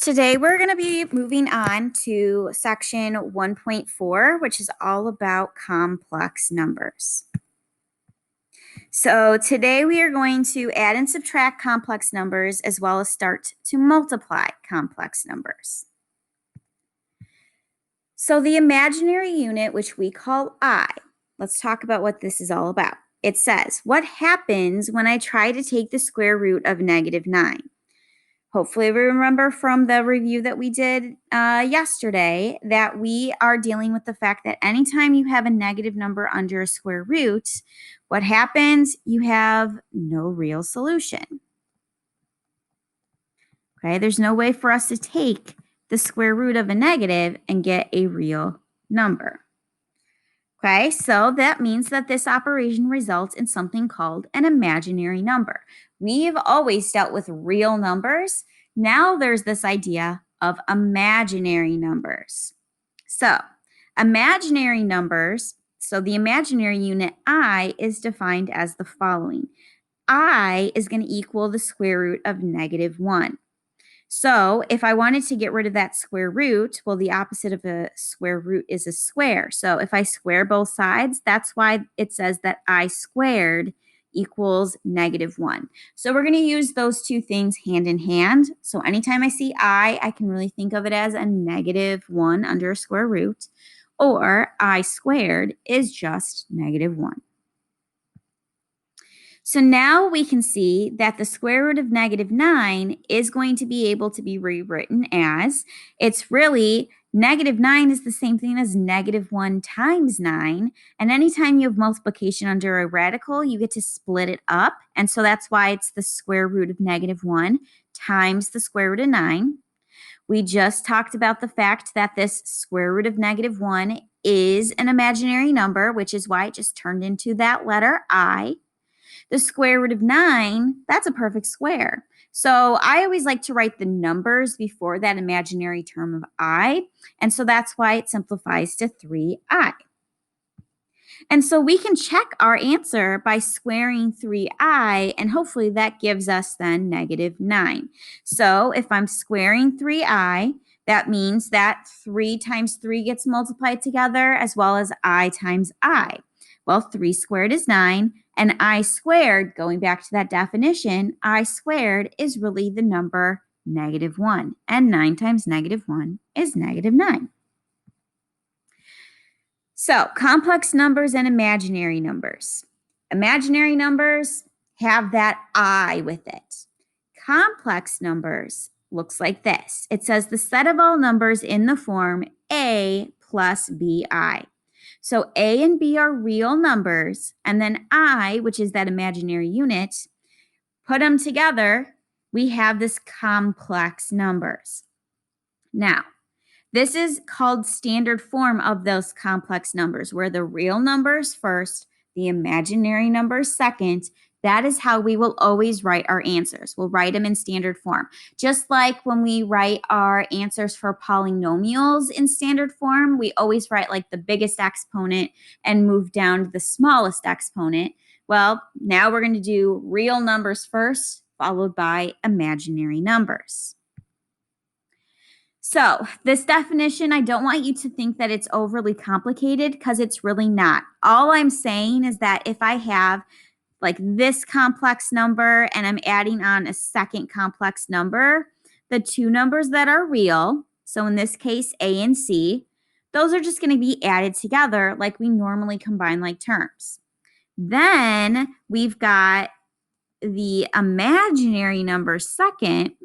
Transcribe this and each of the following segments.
Today we're going to be moving on to section 1.4, which is all about complex numbers. So today we are going to add and subtract complex numbers as well as start to multiply complex numbers. So the imaginary unit, which we call I, let's talk about what this is all about. It says, what happens when I try to take the square root of -9? Hopefully we remember from the review that we did yesterday that we are dealing with the fact that anytime you have a negative number under a square root, what happens? You have no real solution. Okay, there's no way for us to take the square root of a negative and get a real number. Okay, so that means that this operation results in something called an imaginary number. We've always dealt with real numbers. Now there's this idea of imaginary numbers. So imaginary numbers, so the imaginary unit I is defined as the following. I is going to equal the square root of -1. So if I wanted to get rid of that square root, well, the opposite of a square root is a square. So if I square both sides, that's why it says that I squared equals -1. So we're going to use those two things hand in hand. So anytime I see I can really think of it as a -1 under a square root, or I squared is just -1. So now we can see that the square root of -9 is going to be able to be rewritten as, it's really, -9 is the same thing as -1 times 9. And anytime you have multiplication under a radical, you get to split it up. And so that's why it's the square root of -1 times the square root of 9. We just talked about the fact that this square root of -1 is an imaginary number, which is why it just turned into that letter I. The square root of 9, that's a perfect square. So I always like to write the numbers before that imaginary term of I, and so that's why it simplifies to 3I. And so we can check our answer by squaring 3I, and hopefully that gives us then -9. So if I'm squaring 3I, that means that 3 times 3 gets multiplied together as well as I times I. Well, 3 squared is 9, and I squared, going back to that definition, I squared is really the number -1, and 9 times -1 is -9. So, complex numbers and imaginary numbers. Imaginary numbers have that I with it. Complex numbers looks like this. It says the set of all numbers in the form A plus BI. So A and B are real numbers, and then I, which is that imaginary unit, put them together, we have this complex numbers. Now, this is called standard form of those complex numbers, where the real numbers first, the imaginary numbers second. That is how we will always write our answers. We'll write them in standard form. Just like when we write our answers for polynomials in standard form, we always write like the biggest exponent and move down to the smallest exponent. Well, now we're going to do real numbers first, followed by imaginary numbers. So this definition, I don't want you to think that it's overly complicated, because it's really not. All I'm saying is that if I have like this complex number and I'm adding on a second complex number, the two numbers that are real, so in this case A and C, those are just going to be added together like we normally combine like terms. Then we've got the imaginary number second.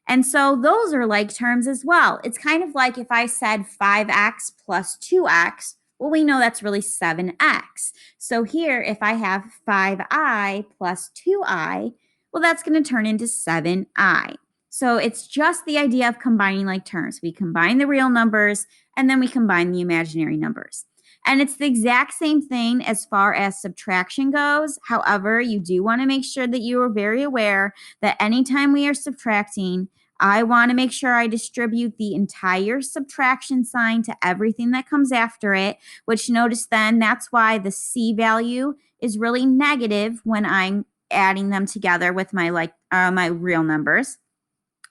And so those are like terms as well. It's kind of like if I said 5x plus 2x, well, we know that's really 7x. So here, if I have 5I plus 2I, well, that's going to turn into 7I. So it's just the idea of combining like terms. We combine the real numbers, and then we combine the imaginary numbers. And it's the exact same thing as far as subtraction goes. However, you do want to make sure that you are very aware that anytime we are subtracting, I want to make sure I distribute the entire subtraction sign to everything that comes after it, which notice then that's why the C value is really negative when I'm adding them together with my my real numbers.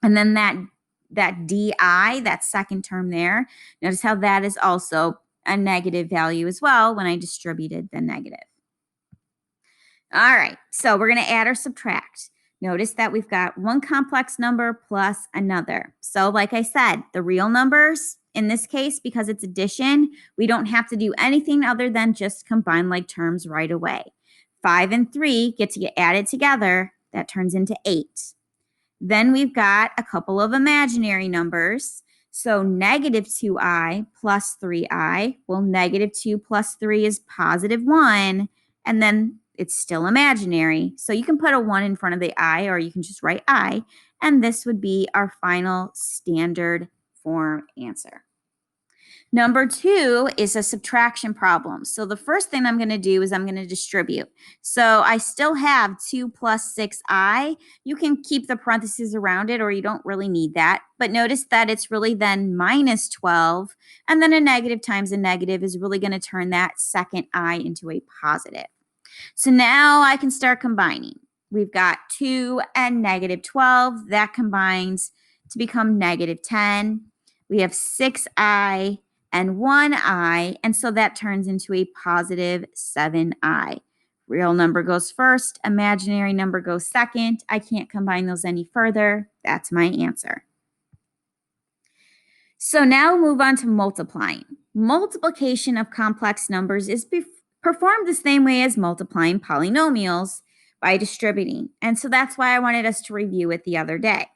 And then that that di, that second term there, notice how that is also a negative value as well when I distributed the negative. All right, so we're going to add or subtract. Notice that we've got one complex number plus another. So like I said, the real numbers, in this case, because it's addition, we don't have to do anything other than just combine like terms right away. 5 and 3 get to get added together. That turns into 8. Then we've got a couple of imaginary numbers. So negative 2i plus 3i. Well, negative 2 plus 3 is positive 1. And then it's still imaginary. So you can put a 1 in front of the I, or you can just write I. And this would be our final standard form answer. Number 2 is a subtraction problem. So the first thing I'm going to do is I'm going to distribute. So I still have 2 plus 6i. You can keep the parentheses around it, or you don't really need that. But notice that it's really then minus 12. And then a negative times a negative is really going to turn that second I into a positive. So now I can start combining. We've got 2 and negative 12. That combines to become negative 10. We have 6i and 1i, and so that turns into a positive 7i. Real number goes first, imaginary number goes second. I can't combine those any further. That's my answer. So now we'll move on to multiplying. Multiplication of complex numbers is performed the same way as multiplying polynomials, by distributing. And so that's why I wanted us to review it the other day.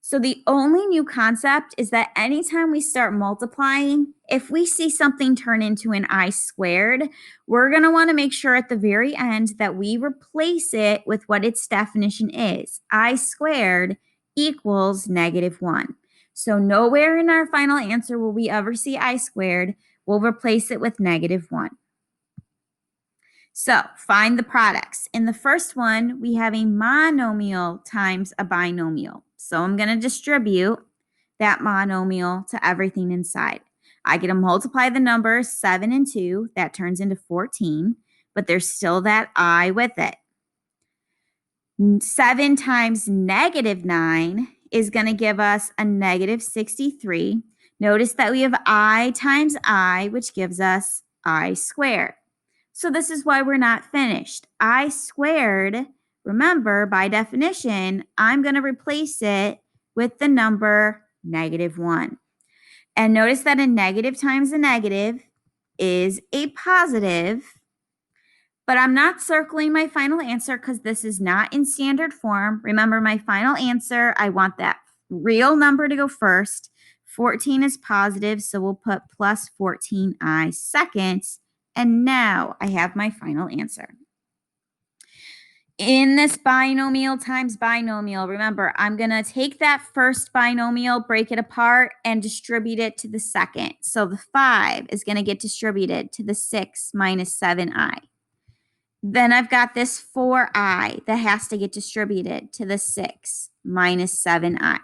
So the only new concept is that anytime we start multiplying, if we see something turn into an I squared, we're going to want to make sure at the very end that we replace it with what its definition is. I squared equals negative 1. So nowhere in our final answer will we ever see I squared. We'll replace it with negative 1. So find the products. In the first one, we have a monomial times a binomial. So I'm going to distribute that monomial to everything inside. I get to multiply the numbers 7 and 2. That turns into 14, but there's still that I with it. 7 times negative 9 is going to give us a negative 63. Notice that we have I times I, which gives us I squared. So this is why we're not finished. I squared, remember, by definition, I'm going to replace it with the number negative 1. And notice that a negative times a negative is a positive, but I'm not circling my final answer because this is not in standard form. Remember, my final answer, I want that real number to go first. 14 is positive, so we'll put plus 14i second. And now I have my final answer. In this binomial times binomial, remember, I'm going to take that first binomial, break it apart, and distribute it to the second. So the 5 is going to get distributed to the 6 minus 7i. Then I've got this 4i that has to get distributed to the 6 minus 7i.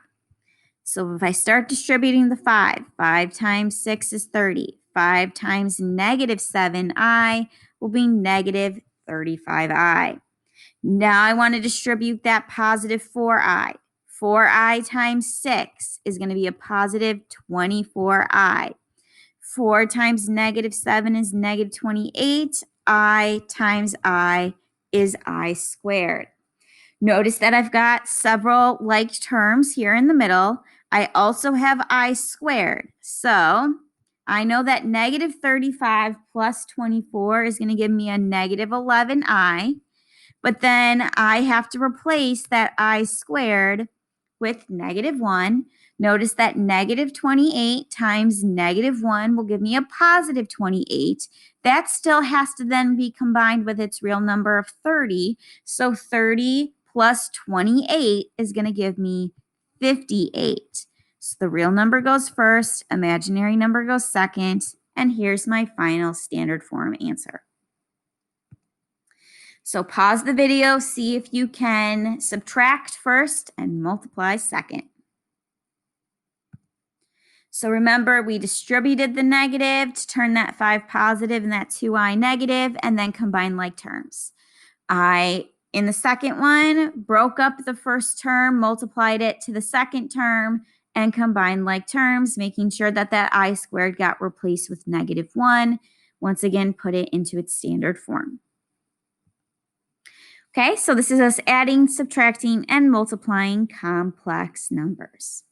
So if I start distributing the 5 times 6 is 30. 5 times negative 7i will be negative 35i. Now I want to distribute that positive 4i. 4i times 6 is going to be a positive 24i. 4 times negative 7 is negative 28. I times I is I squared. Notice that I've got several like terms here in the middle. I also have I squared. So I know that negative 35 plus 24 is going to give me a negative 11i. But then I have to replace that I squared with negative 1. Notice that negative 28 times negative 1 will give me a positive 28. That still has to then be combined with its real number of 30. So 30 plus 28 is going to give me 58. So the real number goes first, imaginary number goes second, and here's my final standard form answer. So pause the video, see if you can subtract first and multiply second. So remember, we distributed the negative to turn that 5 positive and that 2i negative, and then combine like terms. I In the second one, broke up the first term, multiplied it to the second term, and combined like terms, making sure that that I squared got replaced with -1. Once again, put it into its standard form. Okay, so this is us adding, subtracting, and multiplying complex numbers.